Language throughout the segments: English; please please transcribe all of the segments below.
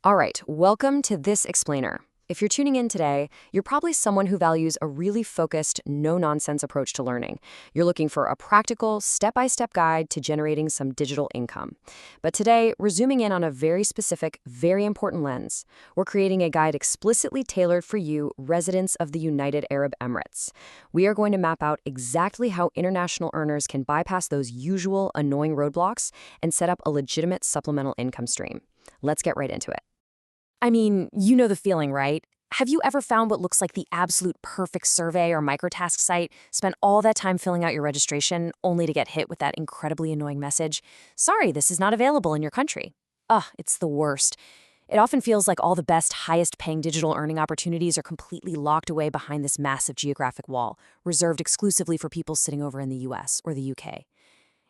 All right, welcome to This Explainer. If you're tuning in today, you're probably someone who values a really focused, no-nonsense approach to learning. You're looking for a practical, step-by-step guide to generating some digital income. But today, we're zooming in on a very specific, very important lens. We're creating a guide explicitly tailored for you, residents of the United Arab Emirates. We are going to map out exactly how international earners can bypass those usual, annoying roadblocks and set up a legitimate supplemental income stream. Let's get right into it. I mean, you know the feeling, right? Have you ever found what looks like the absolute perfect survey or microtask site, spent all that time filling out your registration, only to get hit with that incredibly annoying message? Sorry, this is not available in your country. Ugh, it's the worst. It often feels like all the best, highest-paying digital earning opportunities are completely locked away behind this massive geographic wall, reserved exclusively for people sitting over in the US or the UK.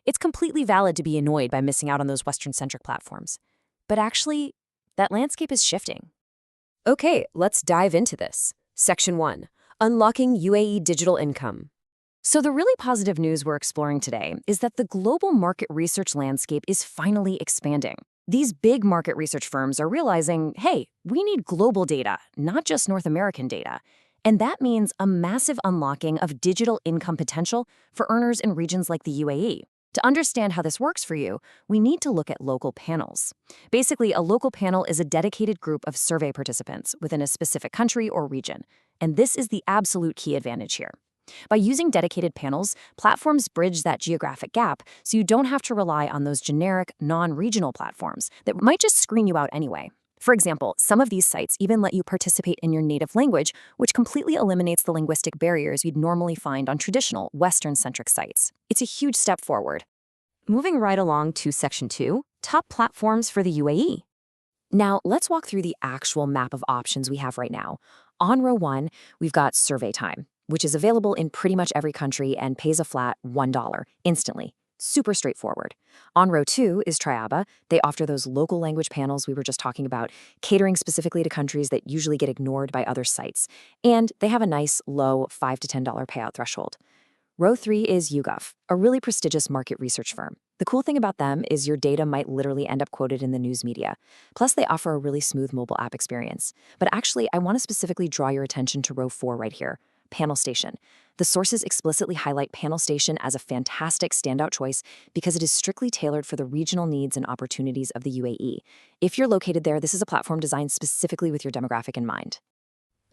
It's completely valid to be annoyed by missing out on those Western-centric platforms. But actually, that landscape is shifting. Okay, let's dive into this. Section 1. Unlocking UAE digital income. So the really positive news we're exploring today is that the global market research landscape is finally expanding. These big market research firms are realizing, hey, we need global data, not just North American data. And that means a massive unlocking of digital income potential for earners in regions like the UAE. To understand how this works for you, we need to look at local panels. Basically, a local panel is a dedicated group of survey participants within a specific country or region, and this is the absolute key advantage here. By using dedicated panels, platforms bridge that geographic gap so you don't have to rely on those generic, non-regional platforms that might just screen you out anyway. For example, some of these sites even let you participate in your native language, which completely eliminates the linguistic barriers you'd normally find on traditional, Western-centric sites. It's a huge step forward. Moving right along to Section 2, top platforms for the UAE. Now, let's walk through the actual map of options we have right now. On row 1, we've got Surveytime, which is available in pretty much every country and pays a flat $1 instantly. Super straightforward. On row 2 is Triaba. They offer those local language panels we were just talking about, catering specifically to countries that usually get ignored by other sites. And they have a nice, low $5 to $10 payout threshold. Row 3 is YouGov, a really prestigious market research firm. The cool thing about them is your data might literally end up quoted in the news media. Plus, they offer a really smooth mobile app experience. But actually, I want to specifically draw your attention to row 4 right here, Panel Station. The sources explicitly highlight Panel Station as a fantastic standout choice because it is strictly tailored for the regional needs and opportunities of the UAE. If you're located there, this is a platform designed specifically with your demographic in mind.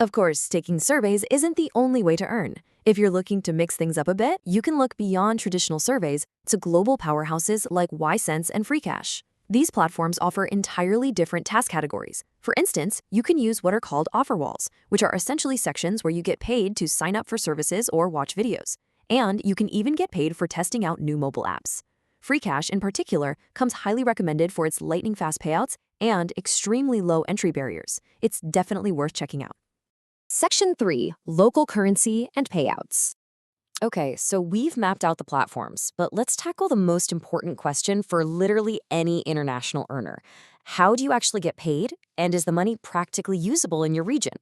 Of course, taking surveys isn't the only way to earn. If you're looking to mix things up a bit, you can look beyond traditional surveys to global powerhouses like YSense and FreeCash. These platforms offer entirely different task categories. For instance, you can use what are called offer walls, which are essentially sections where you get paid to sign up for services or watch videos. And you can even get paid for testing out new mobile apps. FreeCash, in particular, comes highly recommended for its lightning-fast payouts and extremely low entry barriers. It's definitely worth checking out. Section 3, Local Currency and Payouts. Okay, so we've mapped out the platforms, but let's tackle the most important question for literally any international earner. How do you actually get paid? And is the money practically usable in your region?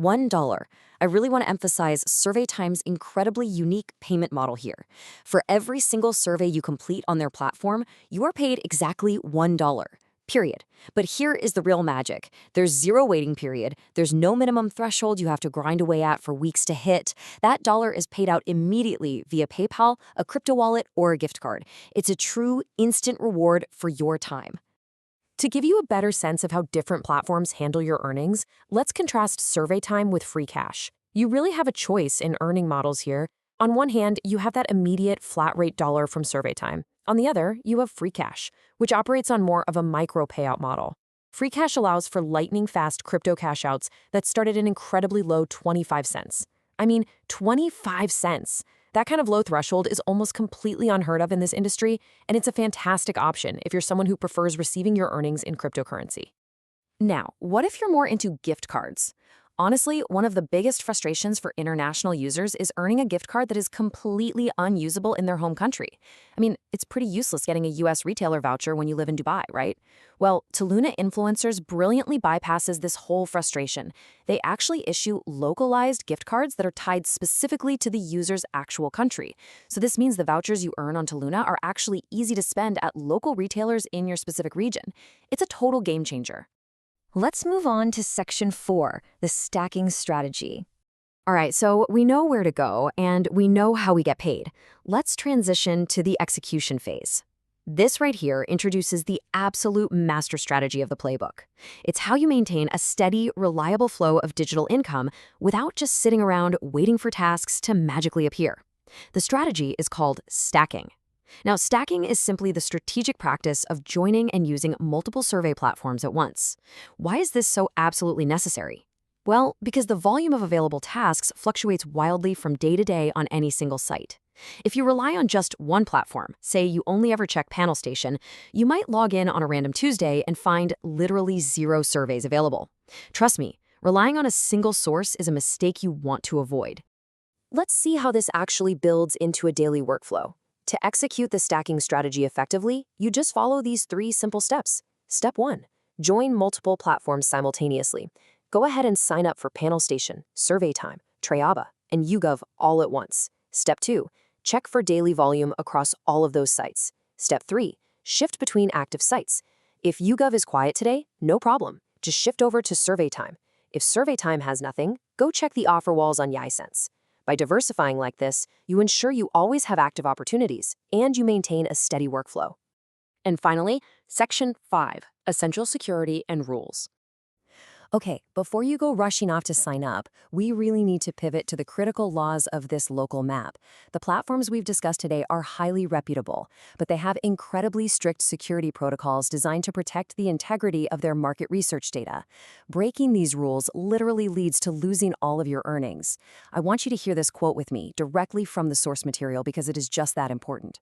$1. I really want to emphasize Surveytime's incredibly unique payment model here. For every single survey you complete on their platform, you are paid exactly $1. Period. But here is the real magic. There's zero waiting period. There's no minimum threshold you have to grind away at for weeks to hit. That dollar is paid out immediately via PayPal, a crypto wallet, or a gift card. It's a true instant reward for your time. To give you a better sense of how different platforms handle your earnings, let's contrast Surveytime with FreeCash. You really have a choice in earning models here. On one hand, you have that immediate flat rate dollar from Surveytime. On the other, you have FreeCash, which operates on more of a micro payout model. FreeCash allows for lightning-fast crypto cash-outs that start at an incredibly low 25 cents. I mean, 25 cents. That kind of low threshold is almost completely unheard of in this industry, and it's a fantastic option if you're someone who prefers receiving your earnings in cryptocurrency. Now, what if you're more into gift cards? Honestly, one of the biggest frustrations for international users is earning a gift card that is completely unusable in their home country. I mean, it's pretty useless getting a US retailer voucher when you live in Dubai, right? Well, Tuluna Influencers brilliantly bypasses this whole frustration. They actually issue localized gift cards that are tied specifically to the user's actual country. So this means the vouchers you earn on Tuluna are actually easy to spend at local retailers in your specific region. It's a total game changer. Let's move on to Section 4, the stacking strategy. All right, so we know where to go and we know how we get paid. Let's transition to the execution phase. This right here introduces the absolute master strategy of the playbook. It's how you maintain a steady, reliable flow of digital income without just sitting around waiting for tasks to magically appear. The strategy is called stacking. Now, stacking is simply the strategic practice of joining and using multiple survey platforms at once. Why is this so absolutely necessary? Well, because the volume of available tasks fluctuates wildly from day to day on any single site. If you rely on just one platform, say you only ever check Panel Station, you might log in on a random Tuesday and find literally 0 surveys available. Trust me, relying on a single source is a mistake you want to avoid. Let's see how this actually builds into a daily workflow. To execute the stacking strategy effectively, you just follow these 3 simple steps. Step 1. Join multiple platforms simultaneously. Go ahead and sign up for Panel Station, Surveytime, Triaba, and YouGov all at once. Step 2. Check for daily volume across all of those sites. Step 3. Shift between active sites. If YouGov is quiet today, no problem. Just shift over to Surveytime. If Surveytime has nothing, go check the offer walls on YSense. By diversifying like this, you ensure you always have active opportunities, and you maintain a steady workflow. And finally, Section 5, Essential Security and Rules. Okay, before you go rushing off to sign up, we really need to pivot to the critical laws of this local map. The platforms we've discussed today are highly reputable, but they have incredibly strict security protocols designed to protect the integrity of their market research data. Breaking these rules literally leads to losing all of your earnings. I want you to hear this quote with me directly from the source material because it is just that important.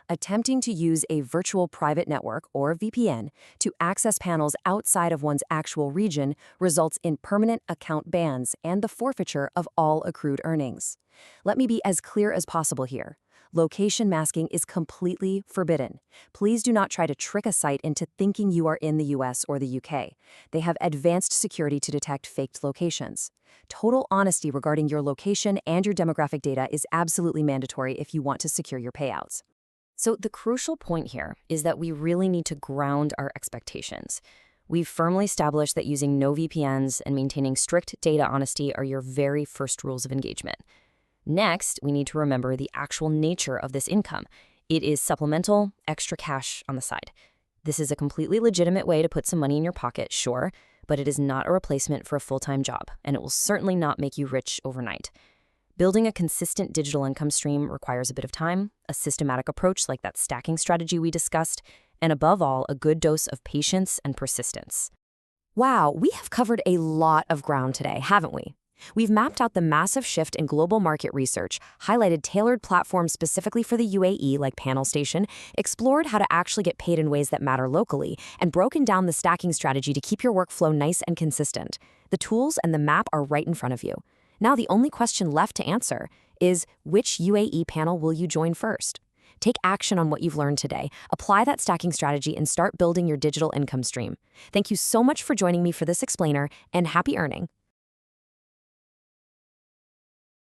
Attempting to use a virtual private network, or VPN, to access panels outside of one's actual region results in permanent account bans and the forfeiture of all accrued earnings. Let me be as clear as possible here. Location masking is completely forbidden. Please do not try to trick a site into thinking you are in the US or the UK. They have advanced security to detect faked locations. Total honesty regarding your location and your demographic data is absolutely mandatory if you want to secure your payouts. So the crucial point here is that we really need to ground our expectations. We've firmly established that using no VPNs and maintaining strict data honesty are your very first rules of engagement. Next, we need to remember the actual nature of this income. It is supplemental, extra cash on the side. This is a completely legitimate way to put some money in your pocket, sure, but it is not a replacement for a full-time job, and it will certainly not make you rich overnight. Building a consistent digital income stream requires a bit of time, a systematic approach like that stacking strategy we discussed, and above all, a good dose of patience and persistence. Wow, we have covered a lot of ground today, haven't we? We've mapped out the massive shift in global market research, highlighted tailored platforms specifically for the UAE like Panel Station, explored how to actually get paid in ways that matter locally, and broken down the stacking strategy to keep your workflow nice and consistent. The tools and the map are right in front of you. Now the only question left to answer is, which UAE panel will you join first? Take action on what you've learned today, apply that stacking strategy, and start building your digital income stream. Thank you so much for joining me for this explainer, and happy earning.